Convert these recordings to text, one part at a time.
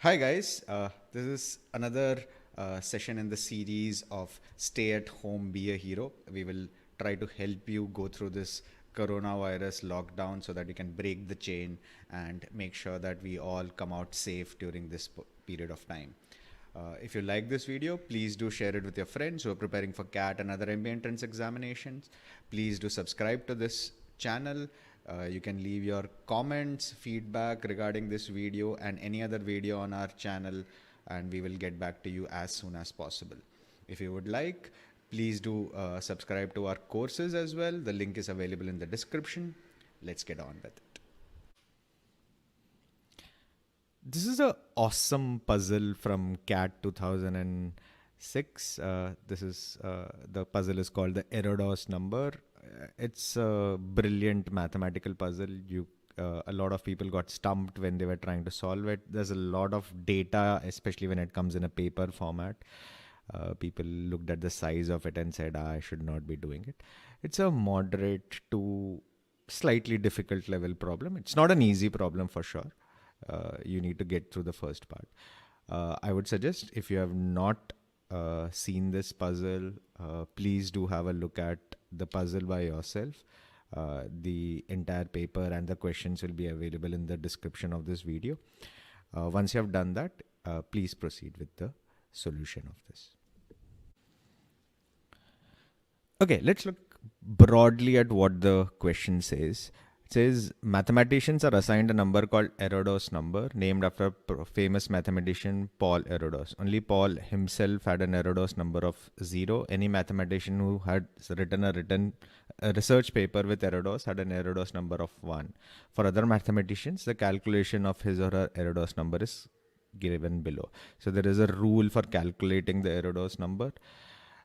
Hi, guys. This is another session in the series of Stay at Home, Be a Hero. We will try to help you go through this coronavirus lockdown so that you can break the chain and make sure that we all come out safe during this period of time. If you like this video, please do share it with your friends who are preparing for CAT and other MBA entrance examinations. Please do subscribe to this channel. You can leave your comments, feedback regarding this video and any other video on our channel, and we will get back to you as soon as possible. If you would like, please do subscribe to our courses as well. The link is available in the description. Let's get on with it. This is a awesome puzzle from CAT 2006. This is the puzzle is called the Erodos number. It's a brilliant mathematical puzzle. A lot of people got stumped when they were trying to solve it. There's a lot of data, especially when it comes in a paper format. People looked at the size of it and said, I should not be doing it. It's a moderate to slightly difficult level problem. It's not an easy problem for sure. You need to get through the first part. I would suggest, if you have not seen this puzzle, please do have a look at the puzzle by yourself. The entire paper and the questions will be available in the description of this video. Once you have done that, please proceed with the solution of this. Okay, let's look broadly at what the question says. It says mathematicians are assigned a number called Erodos number, named after famous mathematician Paul Erodos. Only Paul himself had an Erodos number of 0. Any mathematician who had written a research paper with Erodos had an Erodos number of 1. For other mathematicians, the calculation of his or her Erodos number is given below. So there is a rule for calculating the Erodos number.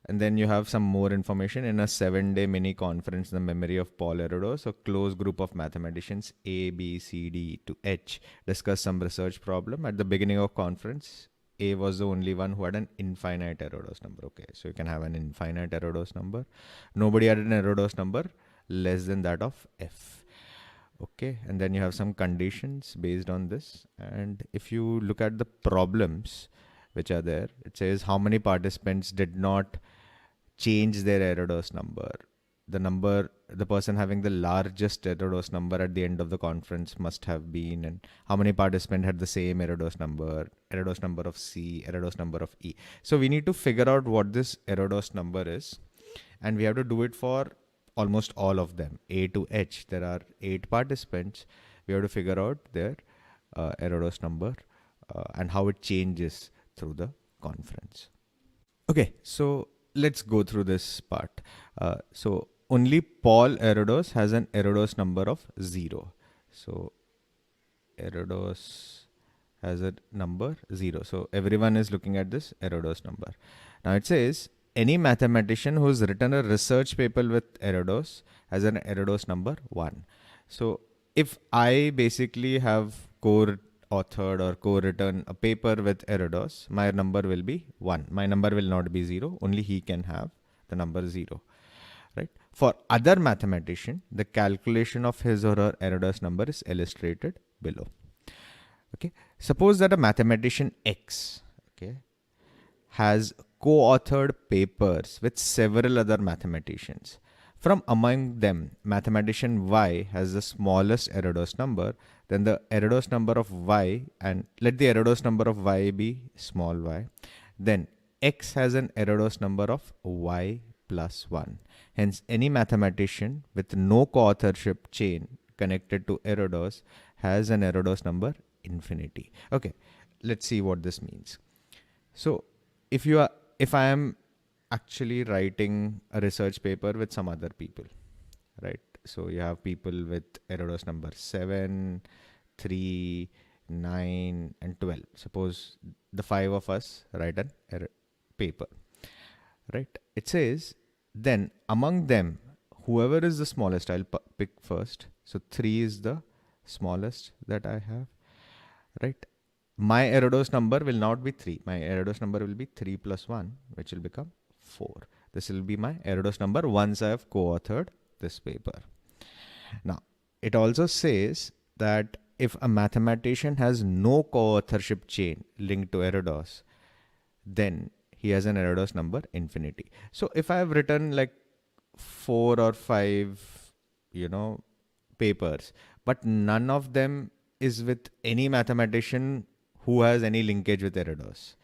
And then you have some more information. In a 7-day mini conference in the memory of Paul Erodos, a close group of mathematicians A, B, C, D to H discussed some research problem. At the beginning of conference, A was the only one who had an infinite Erodos number. Okay, so you can have an infinite Erodos number. Nobody had an Erodos number less than that of F. Okay, and then you have some conditions based on this. And if you look at the problems which are there, it says how many participants did not change their Erodos number. The person having the largest Erodos number at the end of the conference must have been, and how many participants had the same Erodos number of C, Erodos number of E. So we need to figure out what this Erodos number is, and we have to do it for almost all of them, A to H. There are 8 participants. We have to figure out their Erodos number and how it changes through the conference. Okay, so let's go through this part. So only Paul Erodos has an Erodos number of 0. So Erodos has a number 0. So everyone is looking at this Erodos number. Now it says any mathematician who's written a research paper with Erodos has an Erodos number 1. So if I basically have co-authored or co-written a paper with Erodos, my number will be 1. My number will not be 0. Only he can have the number 0. Right? For other mathematician, the calculation of his or her Erodos number is illustrated below. Okay. Suppose that a mathematician X, okay, has co-authored papers with several other mathematicians. From among them, mathematician Y has the smallest Erodos number. Then the Erodos number of Y, and let the Erodos number of Y be small y. Then X has an Erodos number of Y plus 1. Hence, any mathematician with no co-authorship chain connected to Erodos has an Erodos number infinity. Okay, let's see what this means. So if I am actually writing a research paper with some other people, right? So you have people with Erodos number 7, 3, 9 and 12. Suppose the 5 of us write a paper, right? It says then among them, whoever is the smallest, I'll pick first. So 3 is the smallest that I have, right? My Erodos number will not be 3. My Erodos number will be 3 plus 1, which will become 4. This will be my Erodos number once I have co-authored this paper. Now, it also says that if a mathematician has no co-authorship chain linked to Erodos, then he has an Erodos number infinity. So if I have written like 4 or 5, papers, but none of them is with any mathematician who has any linkage with Erodos,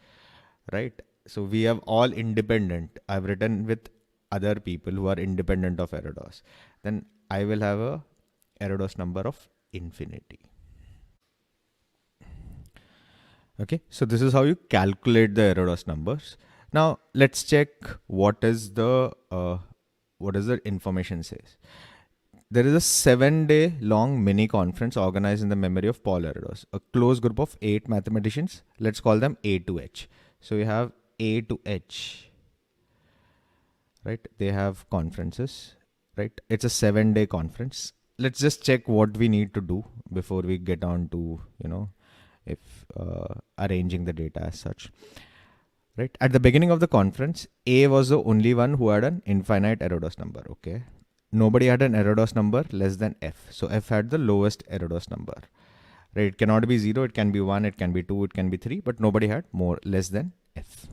right? So we have all independent. I've written with other people who are independent of Erodos. Then I will have a Erodos number of infinity. Okay, so this is how you calculate the Erodos numbers. Now let's check what is the information says. There is a 7-day long mini conference organized in the memory of Paul Erodos, a close group of 8 mathematicians. Let's call them A to H. So you have A to H, right? They have conferences, right? It's a 7-day conference. Let's just check what we need to do before we get on to, if arranging the data as such. Right? At the beginning of the conference, A was the only one who had an infinite Erodos number. Okay. Nobody had an Erodos number less than F. So F had the lowest Erodos number. Right? It cannot be 0, it can be 1, it can be 2, it can be 3, but nobody had less than F.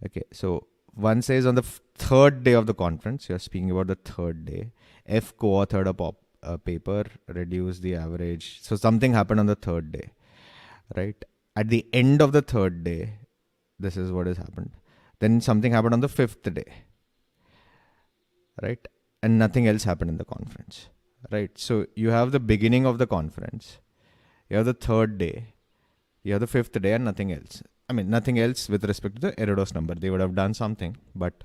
Okay. So one says on the third day of the conference, you're speaking about the third day, F co-authored a paper, reduced the average. So something happened on the third day. Right? At the end of the third day, this is what has happened. Then something happened on the 5th day. Right? And nothing else happened in the conference. Right? So you have the beginning of the conference. You have the third day. You have the 5th day and nothing else. I mean, nothing else with respect to the Erodos number. They would have done something. But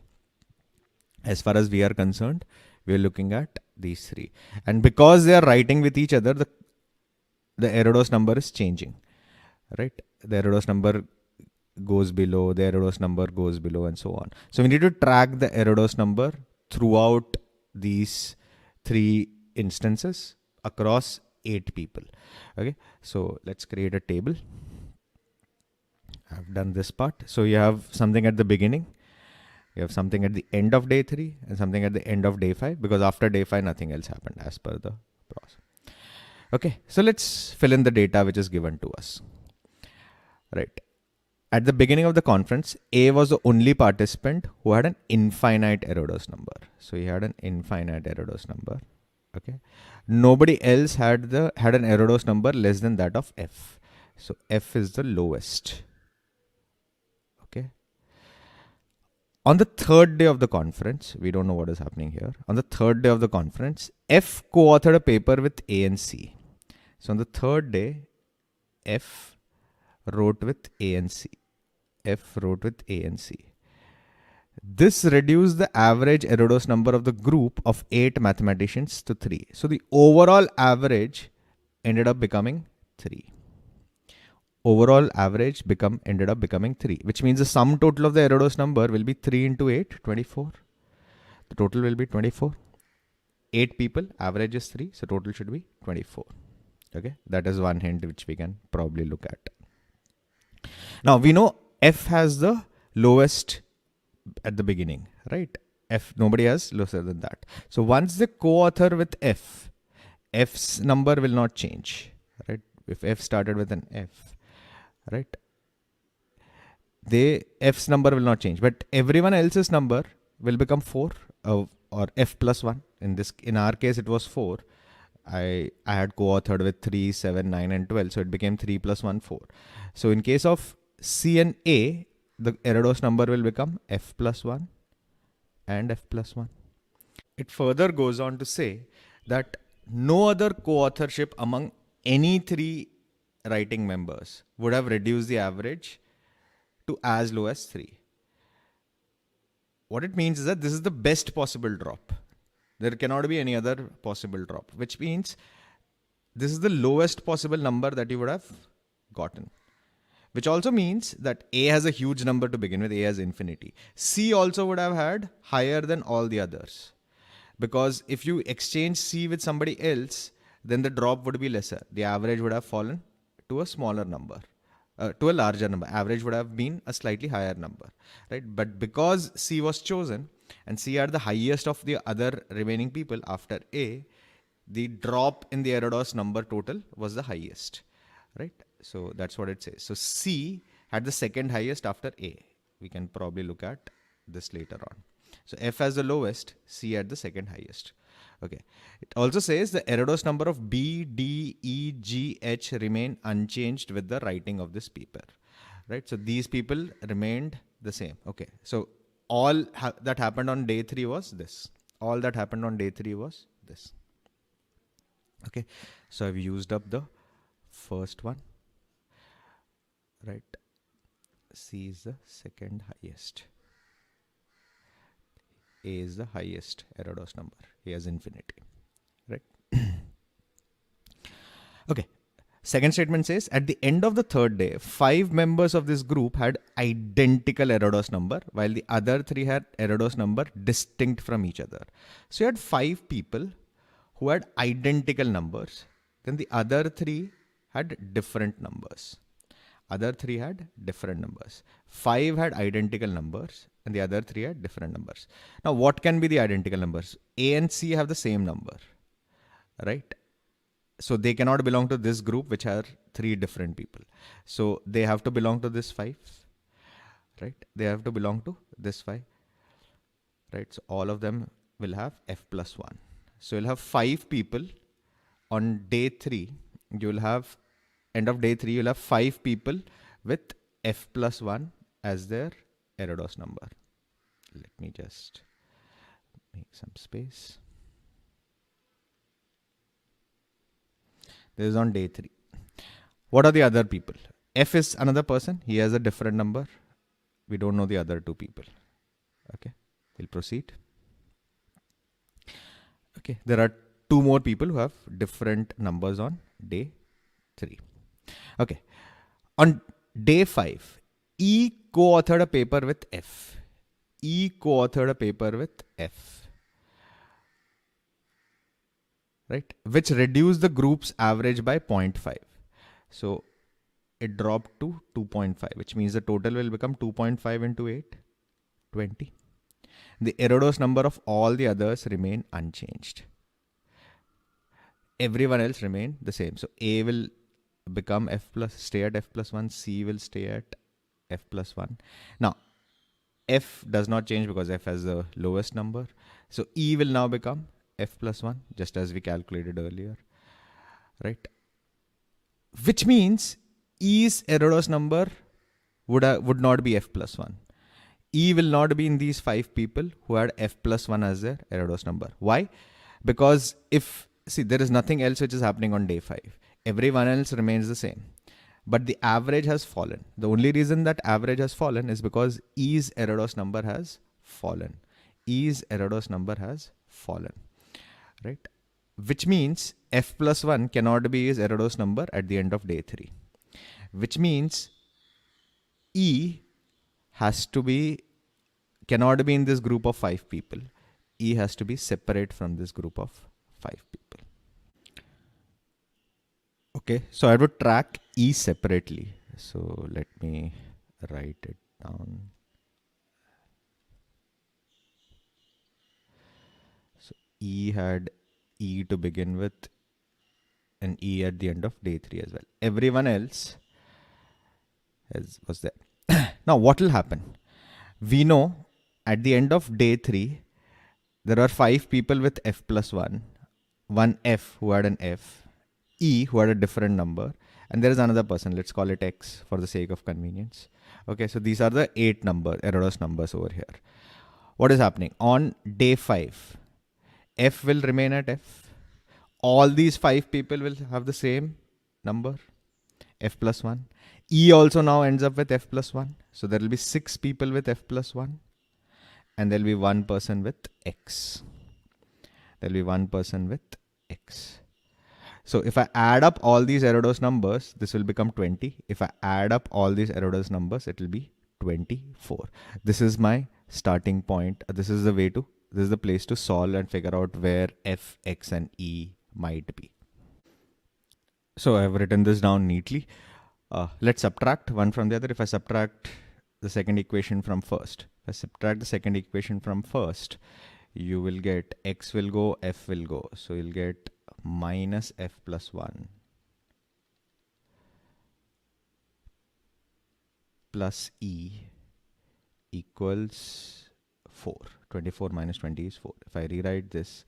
as far as we are concerned, we are looking at these 3. And because they are writing with each other, the Erodos number is changing. Right? The Erodos number goes below, the Erodos number goes below, and so on. So we need to track the Erodos number throughout these 3 instances across 8 people. Okay, so let's create a table. I've done this part. So you have something at the beginning, you have something at the end of day 3, and something at the end of day 5, because after day 5 nothing else happened as per the process. Okay, so let's fill in the data which is given to us. Right. At the beginning of the conference, A was the only participant who had an infinite Erodos number. So he had an infinite Erodos number. Okay. Nobody else had an Erodos number less than that of F. So F is the lowest. Okay. On the third day of the conference, we don't know what is happening here. On the third day of the conference, F co-authored a paper with A and C. So on the third day, F wrote with A and C. F wrote with A and C. This reduced the average Erodos number of the group of 8 mathematicians to 3. So the overall average ended up becoming 3. Overall average ended up becoming 3, which means the sum total of the Erodos number will be 3 into 8, 24. The total will be 24. 8 people, average is 3, so total should be 24. Okay, that is one hint which we can probably look at. Now we know F has the lowest at the beginning, right? F, nobody has lower than that. So once they co-author with F, F's number will not change, right? If F started with an F, right? F's number will not change, but everyone else's number will become 4 or F plus 1. In our case, it was 4. I had co-authored with 3, 7, 9, and 12. So it became 3 plus 1, 4. So in case of C and A, the Erodos number will become F plus 1 and F plus 1. It further goes on to say that no other co-authorship among any 3 writing members would have reduced the average to as low as 3. What it means is that this is the best possible drop. There cannot be any other possible drop, which means this is the lowest possible number that you would have gotten. Which also means that A has a huge number to begin with. A has infinity. C also would have had higher than all the others. Because if you exchange C with somebody else, then the drop would be lesser. The average would have fallen to a smaller number, to a larger number. Average would have been a slightly higher number, right? But because C was chosen and C are the highest of the other remaining people after A, the drop in the Erodos number total was the highest, right? So that's what it says. So C had the second highest after A. We can probably look at this later on. So F has the lowest, C had the second highest. Okay. It also says the Erodos number of B, D, E, G, H remain unchanged with the writing of this paper, right? So these people remained the same. Okay. So all that happened on day 3 was this. All that happened on day 3 was this. Okay. So I've used up the first one, right? C is the second highest. A is the highest Erodos number. A has infinity, right? Okay. Second statement says, at the end of the third day, 5 members of this group had identical Erodos number, while the other 3 had Erodos number distinct from each other. So you had 5 people who had identical numbers. Then the other 3 had different numbers. Other 3 had different numbers. 5 had identical numbers and the other 3 had different numbers. Now, what can be the identical numbers? A and C have the same number, right? So they cannot belong to this group, which are 3 different people. So they have to belong to this 5, right? They have to belong to this 5, right? So all of them will have F plus 1. So you'll have 5 people on day 3. You'll have end of day 3, you'll have 5 people with F plus 1 as their Erodos number. Let me just make some space. This is on day 3. What are the other people? F is another person. He has a different number. We don't know the other 2 people. Okay, we'll proceed. Okay, there are 2 more people who have different numbers on day 3. Okay, on day 5, E co-authored a paper with F. E co-authored a paper with F, right? Which reduced the group's average by 0.5. So it dropped to 2.5, which means the total will become 2.5 into 8, 20. The Erodos number of all the others remain unchanged. Everyone else remain the same. So A will become stay at F plus 1. C will stay at F plus 1. Now, F does not change because F has the lowest number. So E will now become F plus 1, just as we calculated earlier, right? Which means E's Erodos number would not be F plus 1. E will not be in these 5 people who had F plus 1 as their Erodos number. Why? Because there is nothing else which is happening on day 5. Everyone else remains the same. But the average has fallen. The only reason that average has fallen is because E's Erodos number has fallen. E's Erodos number has fallen, right? Which means F plus 1 cannot be his Erodos number at the end of day 3. Which means E cannot be in this group of 5 people. E has to be separate from this group of 5 people. Okay, so I would track E separately. So let me write it down. So E had E to begin with and E at the end of day 3 as well. Everyone else was there. Now what will happen? We know at the end of day 3, there are 5 people with F plus 1, one F who had an F, E who had a different number, and there is another person, let's call it X for the sake of convenience. Okay, so these are the 8 Erodos numbers over here. What is happening? On day 5, F will remain at F. All these 5 people will have the same number, F plus 1. E also now ends up with F plus 1. So there will be 6 people with F plus 1. And there will be 1 person with X. There will be 1 person with X. So if I add up all these Erodos numbers, this will become 20. If I add up all these Erodos numbers, it will be 24. This is my starting point. This is the place to solve and figure out where F, X, and E might be. So I've written this down neatly. Let's subtract one from the other. If I subtract the second equation from first, you will get X will go, F will go. So you'll get minus f plus 1 plus e equals 4. 24 minus 20 is 4. If I rewrite this,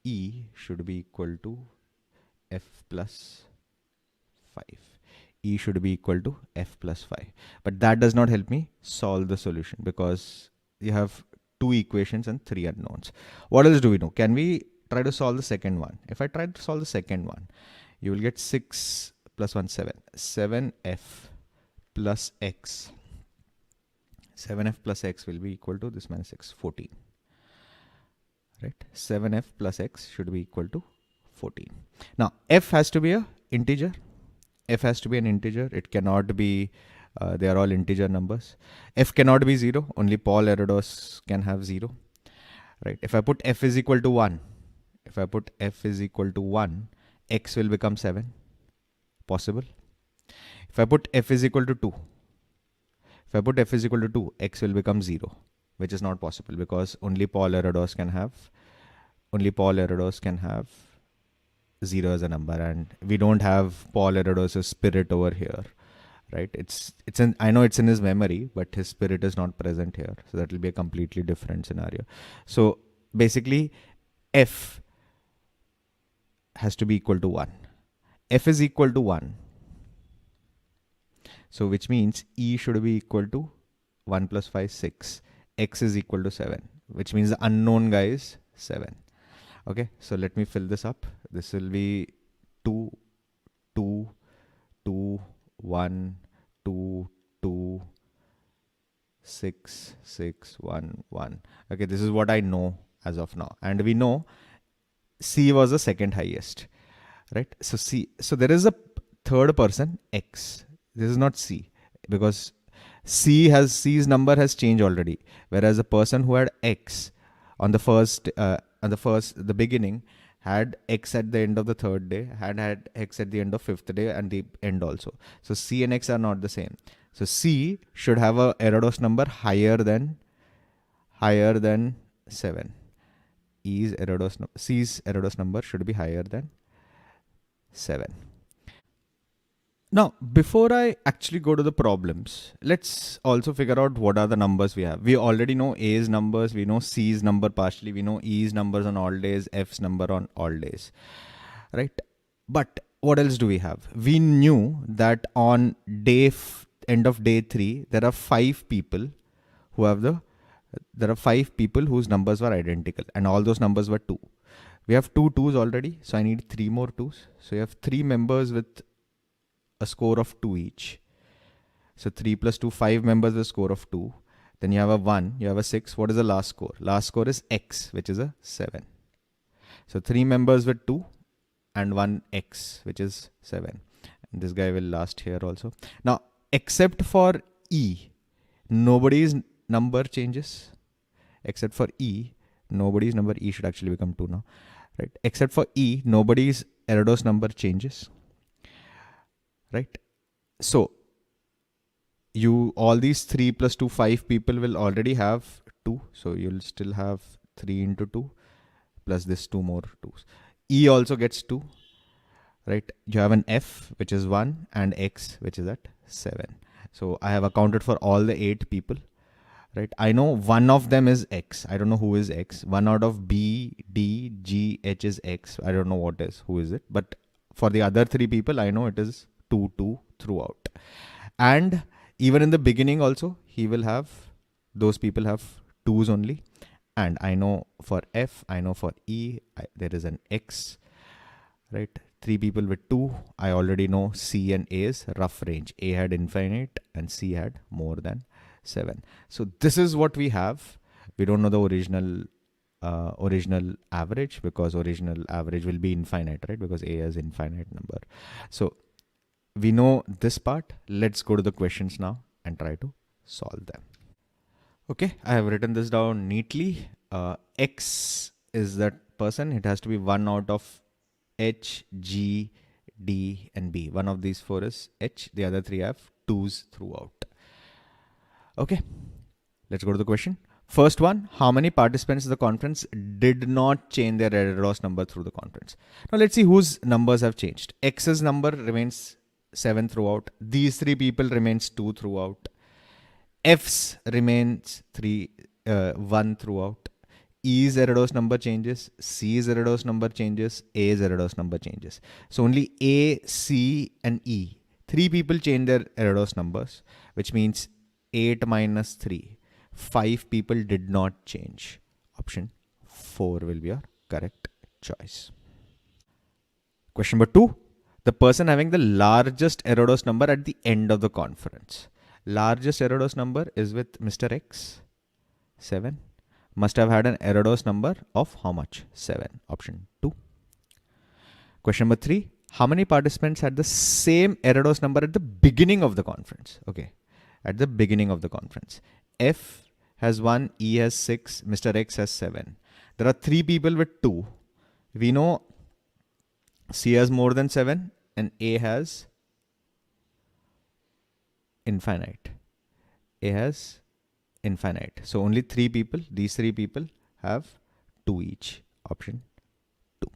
e should be equal to f plus 5. E should be equal to f plus 5. But that does not help me solve the solution because you have 2 equations and 3 unknowns. What else do we know? Can we try to solve the second one? If I try to solve the second one, you will get 6 plus 1, 7. 7f plus x. 7f plus x will be equal to this minus x, 14. Right? 7f plus x should be equal to 14. Now, f has to be an integer. F has to be an integer. It cannot be, they are all integer numbers. F cannot be 0. Only Paul Erodos can have 0. Right? If I put f is equal to 1, x will become 7. Possible. If I put f is equal to 2, x will become 0, which is not possible because only Paul Erodos can have 0 as a number, and we don't have Paul Erodos' spirit over here, right? I know it's in his memory, but his spirit is not present here. So that will be a completely different scenario. So basically, f has to be equal to 1. F is equal to 1. So which means e should be equal to 1 plus 5, 6. X is equal to 7, which means the unknown guy is 7. Okay, so let me fill this up. This will be 2, 2, 2, 1, 2, 2, 6, 6, 1, 1. Okay, this is what I know as of now. And we know C was the second highest, right? So there is a third person, X. This is not C because C's number has changed already. Whereas the person who had X on the beginning had X at the end of the third day, had X at the end of fifth day and the end also. So C and X are not the same. So C should have a Erodos number higher than 7. C's Erodos number should be higher than 7. Now, before I actually go to the problems, let's also figure out what are the numbers we have. We already know A's numbers, we know C's number partially, we know E's numbers on all days, F's number on all days, right? But what else do we have? We knew that on end of day 3, there are 5 people whose numbers were identical, and all those numbers were 2. We have 2 2s already, so I need 3 more 2s. So you have 3 members with a score of 2 each. So 3 plus 2, 5 members with a score of 2. Then you have a 1, you have a 6. What is the last score? Last score is X, which is a 7. So 3 members with 2 and 1 X, which is 7. And this guy will last here also. Now, except for E, nobody's number changes. Except for E, nobody's number, E should actually become 2 now. Right? Except for E, nobody's Erodos number changes. Right? So, all these 3 plus 2, 5 people will already have 2. So, you'll still have 3 into 2 plus this 2 more 2s. E also gets 2. Right? You have an F, which is 1, and X, which is at 7. So, I have accounted for all the 8 people. Right? I know one of them is X. I don't know who is X. One out of B, D, G, H is X. I don't know who is it. But for the other 3 people, I know it is 2, 2 throughout. And even in the beginning also, those people have 2s only. And I know for F, I know for E, there is an X, right? 3 people with 2. I already know C and A's rough range. A had infinite and C had more than 7. So this is what we have. We don't know the original average because original average will be infinite, right? Because A has infinite number. So we know this part. Let's go to the questions now and try to solve them. Okay, I have written this down neatly. X is that person. It has to be 1 out of H, G, D, and B. One of these 4 is H. The other 3 have 2s throughout. Okay, let's go to the question. First one, how many participants in the conference did not change their Eros number through the conference? Now let's see whose numbers have changed. X's number remains 7 throughout. These 3 people remains 2 throughout. F's remains 1 throughout. E's Eros number changes. C's Eros number changes. A's Eros number changes. So only A, C and E. 3 people change their Eros numbers, which means 8 minus 3. 5 people did not change. Option 4 will be your correct choice. Question number 2. The person having the largest Eros number at the end of the conference. Largest Eros number is with Mr. X, 7. Must have had an Eros number of how much? 7. Option 2. Question number 3. How many participants had the same Eros number at the beginning of the conference? Okay, at the beginning of the conference. F has 1, E has 6, Mr. X has 7. There are 3 people with 2. We know C has more than 7 and A has infinite. A has infinite. So only 3 people, these 3 people have 2 each. Option 2.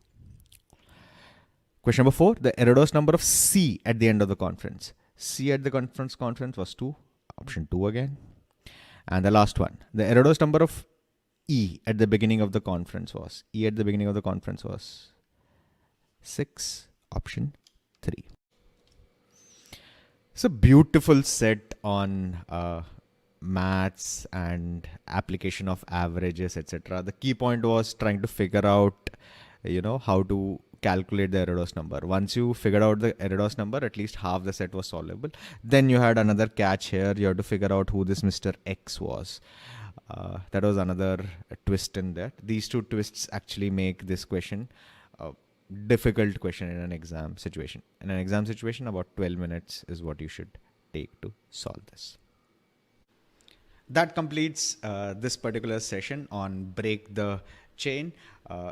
Question number 4. The Eros number of C at the end of the conference. C at the conference was 2. Option 2 again. And the last one. The Eros number of E at the beginning of the conference was. E at the beginning of the conference was 6. Option 3. It's a beautiful set on maths and application of averages, etc. The key point was trying to figure out, how to calculate the Eros number. Once you figured out the Eros number, at least half the set was solvable. Then you had another catch here. You had to figure out who this Mr. X was. That was another twist in that. These 2 twists actually make this question a difficult question in an exam situation. In an exam situation, about 12 minutes is what you should take to solve this. That completes this particular session on Break the Chain.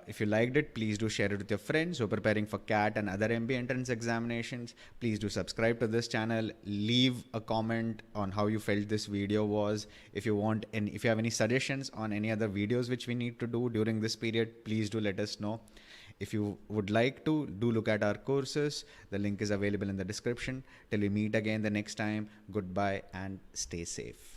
If you liked it, please do share it with your friends who are preparing for CAT and other MBA entrance examinations. Please do subscribe to this channel. Leave a comment on how you felt this video was. If you have any suggestions on any other videos which we need to do during this period, please do let us know. If you would like to, do look at our courses. The link is available in the description. Till we meet again the next time, goodbye and stay safe.